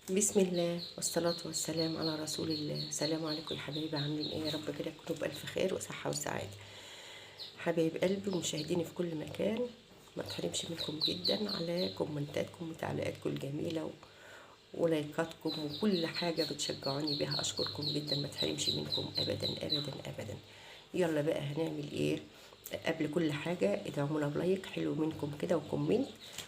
بسم الله والصلاة والسلام على رسول الله. السلام عليكم يا حبايبي، عاملين ايه؟ يا رب كده تكونوا بألف خير وصحة وسعادة. حبايب قلبي ومشاهديني في كل مكان، ما تحرمش منكم جدا على كومنتاتكم وتعليقاتكم الجميلة ولايكاتكم وكل حاجة بتشجعوني بها. أشكركم جدا، ما تحرمش منكم أبدا أبدا أبدا. يلا بقى هنعمل ايه؟ قبل كل حاجة ادعمونا بلايك حلو منكم كده وكومنت،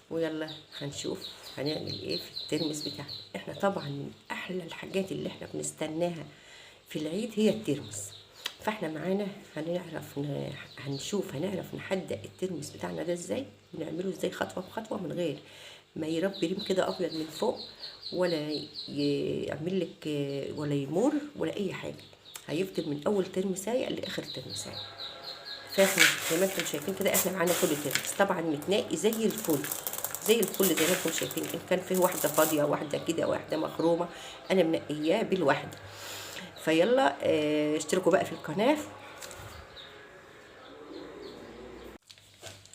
ويلا هنشوف هنعمل ايه في الترمس بتاعنا. احنا طبعا من احلى الحاجات اللي احنا بنستناها في العيد هي الترمس. فاحنا معانا هنعرف نحدد الترمس بتاعنا ده ازاي ونعمله ازاي خطوة بخطوة من غير ما يربي ريم كده ابيض من فوق، ولا يعمل لك ولا يمر ولا اي حاجة. هيفضل من اول ترمساية لاخر ترمساية. فاحنا زي ما انتم شايفين كده احنا معانا كل ترمس طبعا متنقي زي الفل، زي الفل زي ما انتم شايفين. ان كان فيه واحده فاضيه، واحده كده، واحده مخرومه، انا منقياه بالواحده. فيلا اشتركوا بقى في القناه.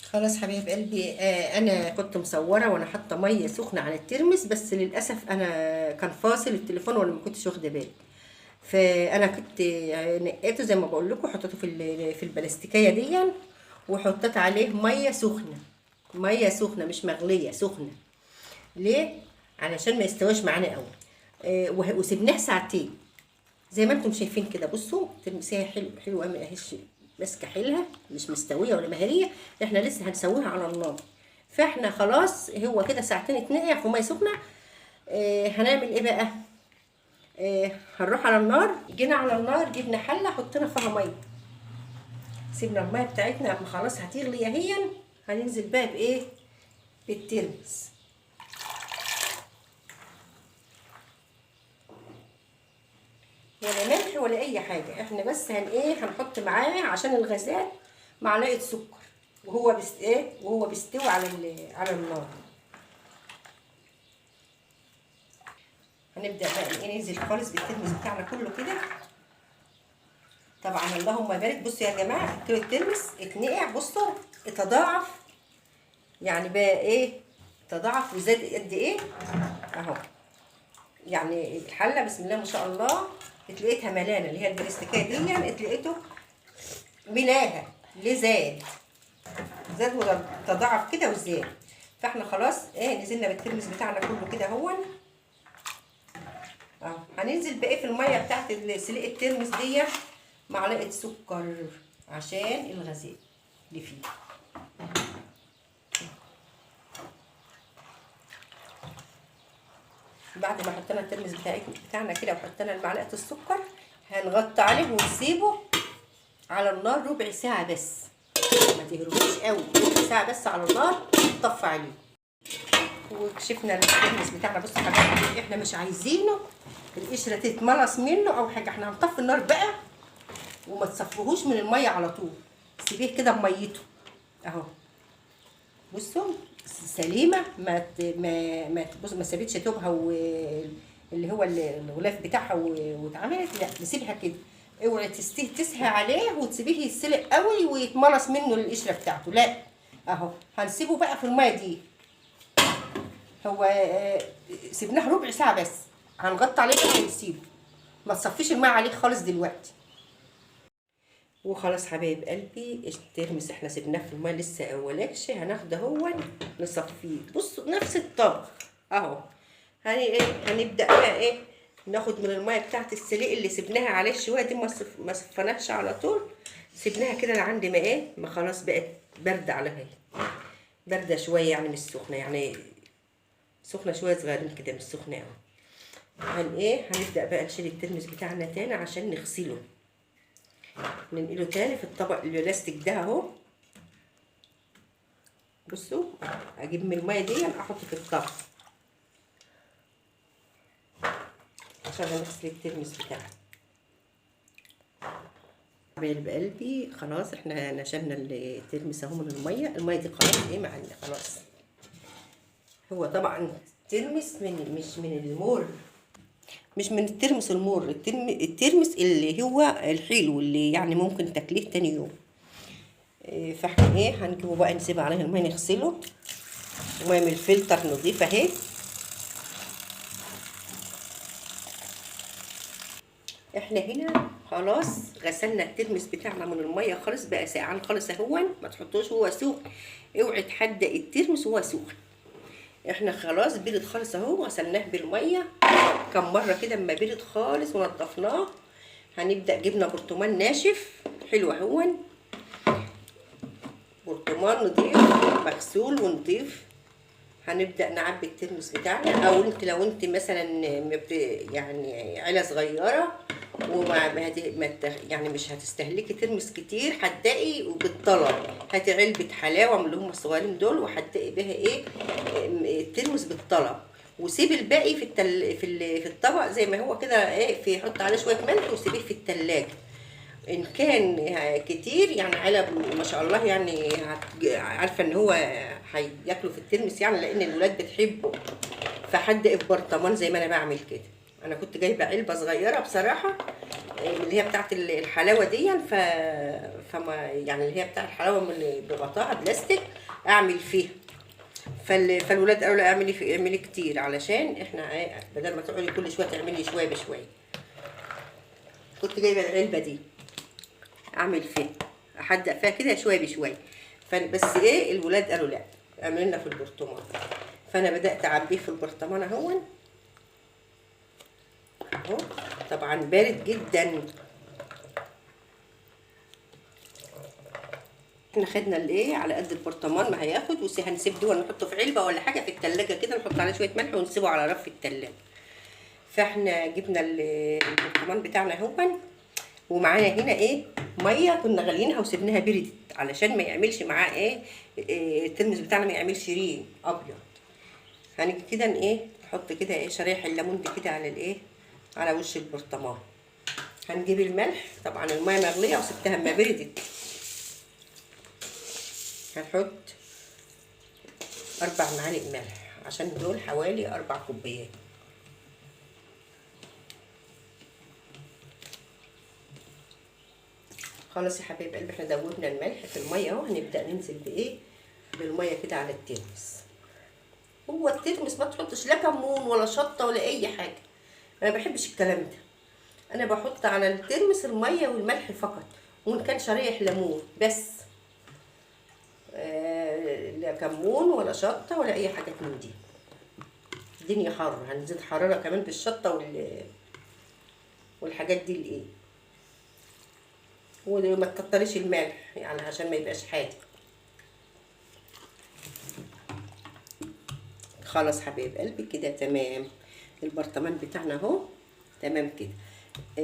خلاص حبايب قلبي، انا كنت مصوره وانا حاطه ميه سخنه على الترمس، بس للاسف انا كان فاصل التليفون وانا ما كنتش واخده بالي. فانا كنت نقيته زي ما بقول لكم، حطيته في البلاستيكيه دي، وحطيت عليه ميه سخنه. ميه سخنه مش مغليه، سخنه. ليه؟ علشان ما يستواش معانا قوي. وسبناه ساعتين زي ما انتم شايفين كده. بصوا تلمسيها حلو حلوه، ما اهيش ماسكه حيلها، مش مستويه ولا مهريه. احنا لسه هنسويها على النار. فاحنا خلاص هو كده ساعتين اتنقع في ميه سخنه. هنعمل ايه بقى؟ هنروح على النار. جينا على النار جبنا حله حطينا فيها ميه، سيبنا الميه بتاعتنا اما خلاص هتغلي اهي. هننزل بقى بايه؟ بالترمس. ولا ملح ولا اي حاجه، احنا بس هنحط معاه عشان الغازات معلقه سكر، وهو بيستوي على النار. هنبدا بقى ننزل خالص بالترمس بتاعنا كله كده. طبعا اللهم بارك. بصوا يا جماعه كيلو الترمس اتنقع، بصوا اتضاعف. يعني بقى تضاعف وزاد قد ايه اهو. يعني الحله بسم الله ما شاء الله اتلقيتها ملانه، اللي هي البلاستيكيه دي اتلقيته ملاها. ليه زاد وتضاعف كده وزاد. فاحنا خلاص نزلنا بالترمس بتاعنا كله كده اهو. هننزل بقى في الميه بتاعت سلق الترمس دي معلقه سكر عشان الغازات اللي فيه. بعد ما حطينا الترمس بتاعنا كده وحطينا معلقه السكر، هنغطي عليه ونسيبه على النار ربع ساعه بس. ما تهربوش قوي، ربع ساعه بس على النار. نطفي عليه وكشفنا الترمس بتاعنا. بصوا يا حبايبي احنا مش عايزينه القشره تتملص منه او حاجه. احنا هنطفي النار بقى وما تصفوهوش من الميه على طول، سيبيه كده بميته اهو. بصوا سليمه، ما سابتش توبها اللي هو الغلاف بتاعها واتعملت. لا نسيبها كده. اوعي تسهي عليه وتسيبيه يتسلق قوي ويتملص منه القشره بتاعته، لا. اهو هنسيبه بقى في الميه دي. هو سيبناه ربع ساعه بس. هنغطي عليه بقى ونسيبه، ما تصفيش الميه عليه خالص دلوقتي. وخلاص حبايب قلبي الترمس احنا سيبناه في الميه لسه اولكش. هناخده هو نصفيه. بصوا نفس الطبق اهو. هنبدا بقى ناخد من الميه بتاعت السلق اللي سيبناها عليه شويه دي، ما صفناهاش على طول. سيبناها كده لعند ما خلاص بقت بارده على هي. بارده شويه يعني، مش سخنه يعني، سخنه شويه صغيرين كده، مش سخنه قوي. هنبدا بقى نشيل الترمس بتاعنا تاني عشان نغسله. ننقله تاني في الطبق البلاستيك ده اهو. بصوا اجيب من الميه دي احط في الطبق عشان هنغسل الترمس بتاعنا. حبايب قلبي خلاص احنا نشلنا الترمس اهو من الميه دي خلاص معانا خلاص. هو طبعا ترمس مش من المور، مش من الترمس المر. الترمس اللي هو الحلو اللي يعني ممكن تاكليه تاني يوم. فاحنا هنجيبه بقى نسيبه عليه الميه نغسله، وميه من الفلتر نضيفه اهي. احنا هنا خلاص غسلنا الترمس بتاعنا من الميه خالص، بقى ساقعان خالص اهون، ما تحطوش وهو سخن، اوعي تحدق الترمس وهو سخن. احنا خلاص برد خالص اهو، غسلناه بالميه كم مره كده اما برد خالص ونضفناه. هنبدا جبنا برطمان ناشف حلو اهون، برطمان نضيف مغسول ونضيف. هنبدا نعبي الترمس بتاعنا، او انت لو انت مثلا يعني عيله صغيره يعني مش هتستهلكي ترمس كتير، حدقي وبالطلب، هاتي علبه حلاوه من اللي هم الصغيرين دول وحدقي بيها ايه الترمس بالطلب، وسيبي الباقي في الطبق زي ما هو كده ايه، حط عليه شويه ملح وسيبيه في التلاجة. ان كان كتير يعني علب ما شاء الله، يعني عارفه ان هو هياكلوا في الترمس يعني، لان الولاد بتحبه، فحدق في برطمان زي ما انا بعمل كده. انا كنت جايبه علبه صغيره بصراحه اللي هي بتاعت الحلاوه دي، فما يعني اللي هي بتاعت الحلاوه من بغطاها بلاستيك اعمل فيها. فالولاد قالوا لا اعملي كتير، علشان احنا بدل ما تقعدي كل شويه تعملي شويه بشويه. كنت جايبه العلبه دي اعمل فيها، احدق فيها كده شويه بشويه. بس ايه الولاد قالوا لا اعمل لنا في البرطمان، فانا بدات اعبيه في البرطمان اهو. طبعا بارد جدا. احنا خدنا الايه على قد البرطمان ما هياخد، هنسيب دول نحطه في علبه ولا حاجه في التلاجة كده، نحط عليه شويه ملح ونسيبه على رف التلاجة. فاحنا جبنا البرطمان بتاعنا اهو، ومعانا هنا ايه ميه كنا غاليينها وسبناها بردت علشان ما يعملش معاه ايه الترمس بتاعنا ما يعملش ريم ابيض. هنيجي كده ايه نحط كده ايه شرايح الليمون دي كده على الايه على وش البرطمان. هنجيب الملح، طبعا الميه مغليه وسبتها اما بردت. هنحط 4 معالق ملح عشان دول حوالي 4 كوبايات. خلاص يا حبايب قلبي، احنا دوبنا الملح في الميه اهو. هنبدا ننزل بايه بالميه كده على الترمس. هو الترمس ما تحطش لا كمون ولا شطه ولا اي حاجه، انا ما بحبش الكلام ده. انا بحط على الترمس الميه والملح فقط، وان كان شرايح ليمون بس، لا كمون ولا شطه ولا اي حاجه من دي. الدنيا حر، هنزيد حراره كمان بالشطه والحاجات دي الايه، وما تكتريش الملح يعني عشان ما يبقاش حادق. خلاص حبايب قلبي كده تمام. البرطمان بتاعنا اهو تمام كده.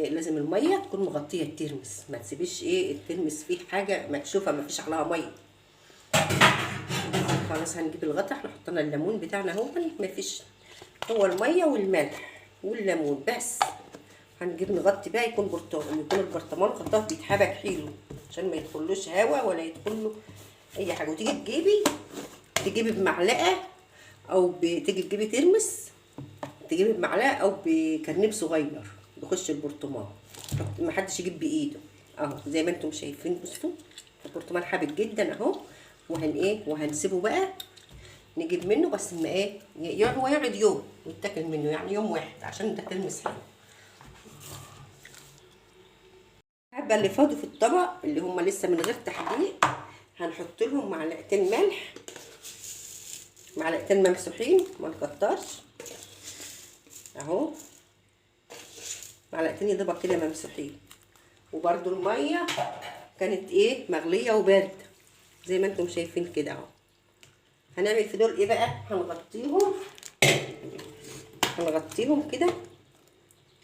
لازم الميه تكون مغطيه الترمس، ما تسيبيش ايه الترمس فيه حاجه مكشوفه ما فيش عليها ميه. خلاص هنجيب الغطا، احنا حطينا الليمون بتاعنا اهو، ما فيش، هو الميه والملح والليمون بس. هنجيب نغطي بقى، يكون البرطمان غطاه بيتحبك حلو عشان ما يدخلوش هوا ولا يدخله اي حاجه. وتيجي تجيبي بمعلقه او تيجي تجيبي ترمس، تجيبي بمعلقه او بكرنيب صغير يخش البرطمان، ما حدش يجيب بايده اهو زي ما انتم شايفين. بصوا البرطمان حابب جدا اهو. وهنسيبه بقى نجيب منه، بس ما هو يقعد يوم ويتاكل منه، يعني يوم واحد عشان ده تلمس حلو. الحبه اللي فاضوا في الطبق اللي هم لسه من غير تحديق، هنحط لهم معلقتين ملح، معلقتين ممسوحين ما نكترش اهو، معلقتين يضربك كده ممسوحين. وبرده الميه كانت مغليه وبارده زي ما انتم شايفين كده اهو. هنعمل في دول بقى، هنغطيهم كده.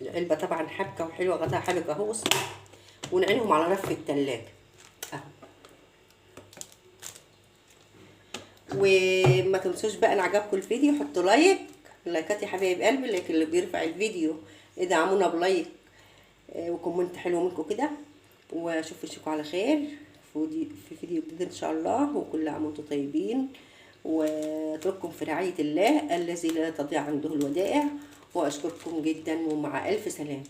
العلبه طبعا حبكه وحلوه، غطاها حبك اهو، ونعينهم على رف التلاجة اهو. وما تنسوش بقى ان عجبكم الفيديو حطوا لايكات يا حبايب قلبي، اللايك اللي بيرفع الفيديو ادعمونا بلايك وكومنت حلو منكم كده. واشوفكم على خير في فيديو جديد ان شاء الله، وكل عام وانتم طيبين، واترككم في رعاية الله الذي لا تضيع عنده الودائع. واشكركم جدا، ومع الف سلامة.